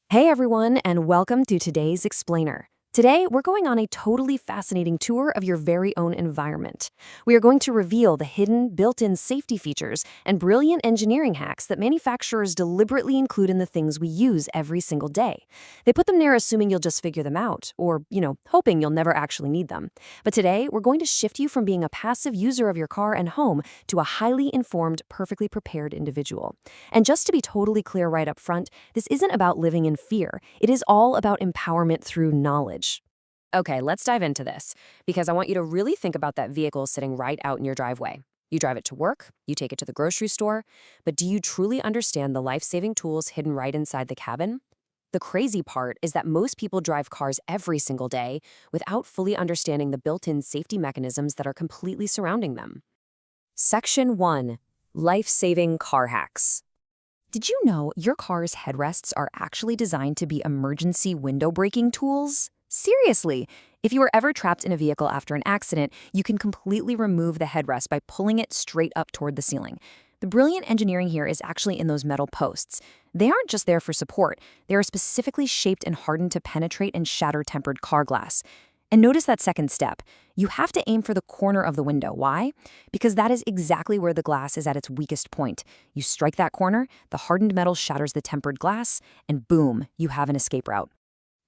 Hey everyone, and welcome to today's Explainer. Today, we're going on a totally fascinating tour of your very own environment. We are going to reveal the hidden, built-in safety features and brilliant engineering hacks that manufacturers deliberately include in the things we use every single day. They put them there assuming you'll just figure them out, or, hoping you'll never actually need them. But today, we're going to shift you from being a passive user of your car and home to a highly informed, perfectly prepared individual. And just to be totally clear right up front, this isn't about living in fear. It is all about empowerment through knowledge. Okay, let's dive into this, because I want you to really think about that vehicle sitting right out in your driveway. You drive it to work, you take it to the grocery store, but do you truly understand the life-saving tools hidden right inside the cabin? The crazy part is that most people drive cars every single day without fully understanding the built-in safety mechanisms that are completely surrounding them. Section 1. Life-saving car hacks. Did you know your car's headrests are actually designed to be emergency window braking tools? Seriously, if you were ever trapped in a vehicle after an accident, you can completely remove the headrest by pulling it straight up toward the ceiling. The brilliant engineering here is actually in those metal posts. They aren't just there for support, they are specifically shaped and hardened to penetrate and shatter tempered car glass. And notice that second step. You have to aim for the corner of the window. Why? Because that is exactly where the glass is at its weakest point. You strike that corner, the hardened metal shatters the tempered glass, and boom, you have an escape route.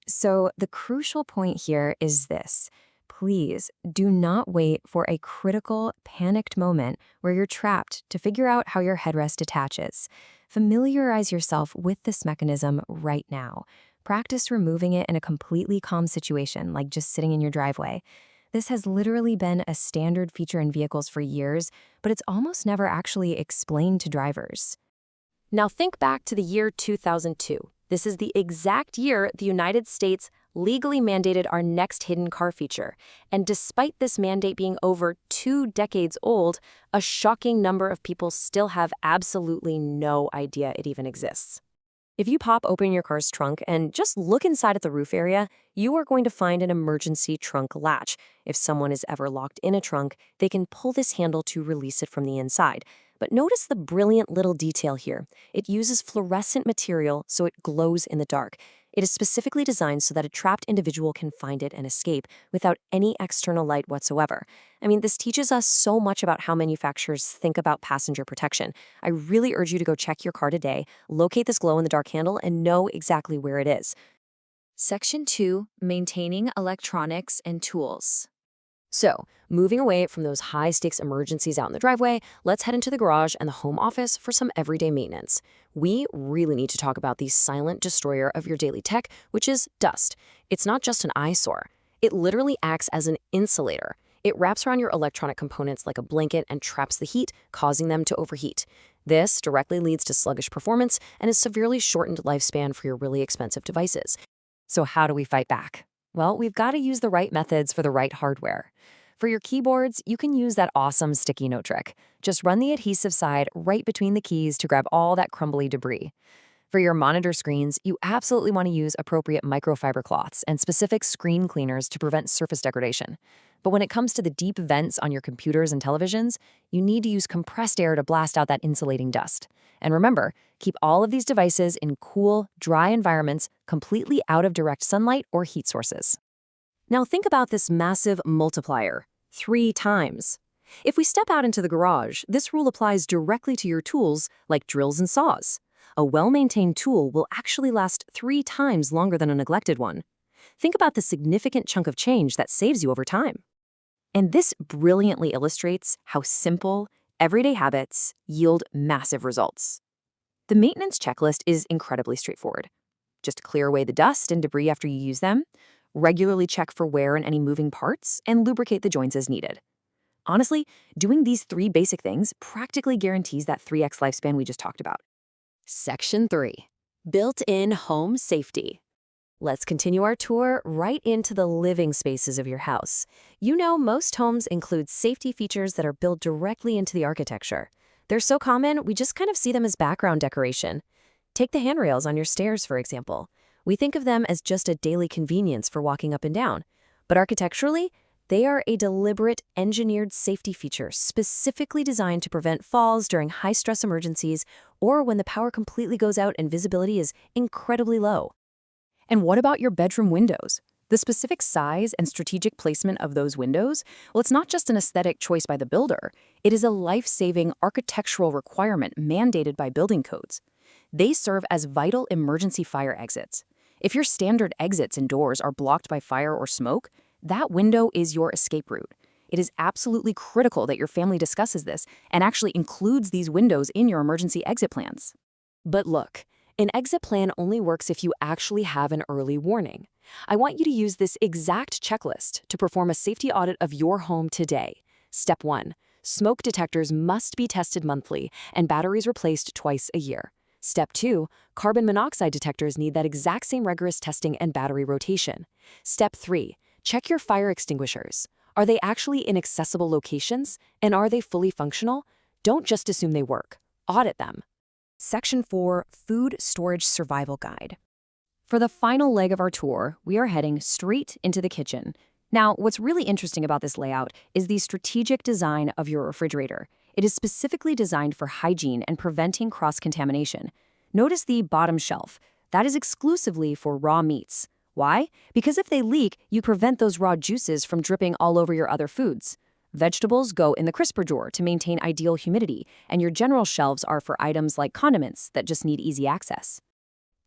So the crucial point here is this. Please do not wait for a critical, panicked moment where you're trapped to figure out how your headrest attaches. Familiarize yourself with this mechanism right now. Practice removing it in a completely calm situation, like just sitting in your driveway. This has literally been a standard feature in vehicles for years, but it's almost never actually explained to drivers. Now think back to the year 2002. This is the exact year the United States legally mandated our next hidden car feature. And despite this mandate being over 2 decades old, a shocking number of people still have absolutely no idea it even exists. If you pop open your car's trunk and just look inside at the roof area, you are going to find an emergency trunk latch. If someone is ever locked in a trunk, they can pull this handle to release it from the inside. But notice the brilliant little detail here. It uses fluorescent material so it glows in the dark. It is specifically designed so that a trapped individual can find it and escape without any external light whatsoever. I mean, this teaches us so much about how manufacturers think about passenger protection. I really urge you to go check your car today, locate this glow-in-the-dark handle, and know exactly where it is. Section 2. Maintaining electronics and tools. So, moving away from those high-stakes emergencies out in the driveway, let's head into the garage and the home office for some everyday maintenance. We really need to talk about the silent destroyer of your daily tech, which is dust. It's not just an eyesore. It literally acts as an insulator. It wraps around your electronic components like a blanket and traps the heat, causing them to overheat. This directly leads to sluggish performance and a severely shortened lifespan for your really expensive devices. So how do we fight back? Well, we've got to use the right methods for the right hardware. For your keyboards, you can use that awesome sticky note trick. Just run the adhesive side right between the keys to grab all that crumbly debris. For your monitor screens, you absolutely want to use appropriate microfiber cloths and specific screen cleaners to prevent surface degradation. But when it comes to the deep vents on your computers and televisions, you need to use compressed air to blast out that insulating dust. And remember, keep all of these devices in cool, dry environments completely out of direct sunlight or heat sources. Now think about this massive multiplier, 3 times. If we step out into the garage, this rule applies directly to your tools like drills and saws. A well-maintained tool will actually last 3 times longer than a neglected one. Think about the significant chunk of change that saves you over time. And this brilliantly illustrates how simple, everyday habits yield massive results. The maintenance checklist is incredibly straightforward. Just clear away the dust and debris after you use them, regularly check for wear and any moving parts, and lubricate the joints as needed. Honestly, doing these 3 basic things practically guarantees that 3x lifespan we just talked about. Section 3. Built-in home safety. Let's continue our tour right into the living spaces of your house. You know, most homes include safety features that are built directly into the architecture. They're so common, we just kind of see them as background decoration. Take the handrails on your stairs, for example. We think of them as just a daily convenience for walking up and down. But architecturally, they are a deliberate, engineered safety feature specifically designed to prevent falls during high-stress emergencies or when the power completely goes out and visibility is incredibly low. And what about your bedroom windows? The specific size and strategic placement of those windows, well, it's not just an aesthetic choice by the builder. It is a life-saving architectural requirement mandated by building codes. They serve as vital emergency fire exits. If your standard exits and doors are blocked by fire or smoke, that window is your escape route. It is absolutely critical that your family discusses this and actually includes these windows in your emergency exit plans. But look, an exit plan only works if you actually have an early warning. I want you to use this exact checklist to perform a safety audit of your home today. Step 1. Smoke detectors must be tested monthly and batteries replaced twice a year. Step 2. Carbon monoxide detectors need that exact same rigorous testing and battery rotation. Step 3. Check your fire extinguishers. Are they actually in accessible locations? And are they fully functional? Don't just assume they work. Audit them. Section 4. Food Storage Survival Guide. For the final leg of our tour, we are heading straight into the kitchen. Now, what's really interesting about this layout is the strategic design of your refrigerator. It is specifically designed for hygiene and preventing cross-contamination. Notice the bottom shelf. That is exclusively for raw meats. Why? Because if they leak, you prevent those raw juices from dripping all over your other foods. Vegetables go in the crisper drawer to maintain ideal humidity, and your general shelves are for items like condiments that just need easy access.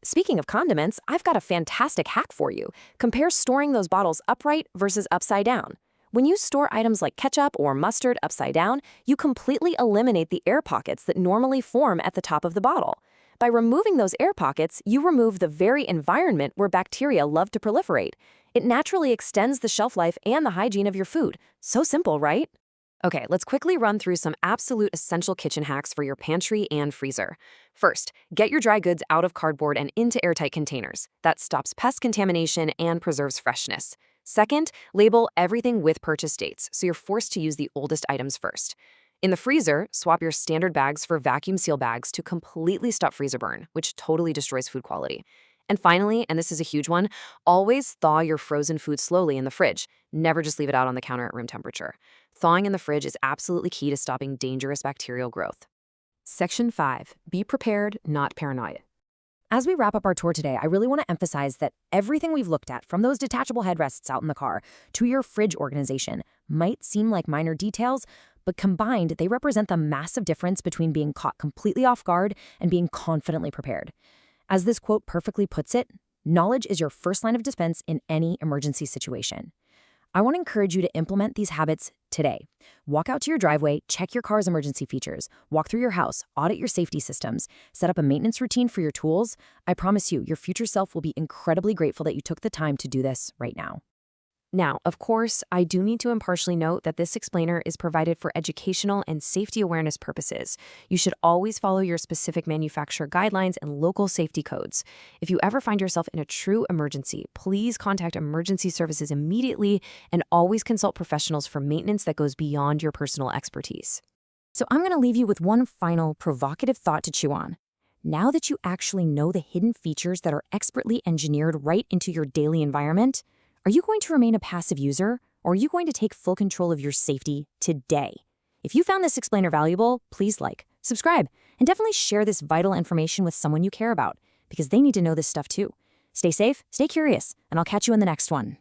Speaking of condiments, I've got a fantastic hack for you. Compare storing those bottles upright versus upside down. When you store items like ketchup or mustard upside down, you completely eliminate the air pockets that normally form at the top of the bottle. By removing those air pockets, you remove the very environment where bacteria love to proliferate. It naturally extends the shelf life and the hygiene of your food. So simple, right? Okay, let's quickly run through some absolute essential kitchen hacks for your pantry and freezer. First, get your dry goods out of cardboard and into airtight containers. That stops pest contamination and preserves freshness. Second, label everything with purchase dates, so you're forced to use the oldest items first. In the freezer, swap your standard bags for vacuum seal bags to completely stop freezer burn, which totally destroys food quality. And finally, and this is a huge one, always thaw your frozen food slowly in the fridge. Never just leave it out on the counter at room temperature. Thawing in the fridge is absolutely key to stopping dangerous bacterial growth. Section 5. Be prepared, not paranoid. As we wrap up our tour today, I really want to emphasize that everything we've looked at, from those detachable headrests out in the car to your fridge organization, might seem like minor details, but combined, they represent the massive difference between being caught completely off guard and being confidently prepared. As this quote perfectly puts it, knowledge is your first line of defense in any emergency situation. I want to encourage you to implement these habits today. Walk out to your driveway, check your car's emergency features, walk through your house, audit your safety systems, set up a maintenance routine for your tools. I promise you, your future self will be incredibly grateful that you took the time to do this right now. Now, of course, I do need to impartially note that this explainer is provided for educational and safety awareness purposes. You should always follow your specific manufacturer guidelines and local safety codes. If you ever find yourself in a true emergency, please contact emergency services immediately and always consult professionals for maintenance that goes beyond your personal expertise. So I'm going to leave you with one final provocative thought to chew on. Now that you actually know the hidden features that are expertly engineered right into your daily environment, are you going to remain a passive user, or are you going to take full control of your safety today? If you found this explainer valuable, please like, subscribe, and definitely share this vital information with someone you care about, because they need to know this stuff too. Stay safe, stay curious, and I'll catch you in the next one.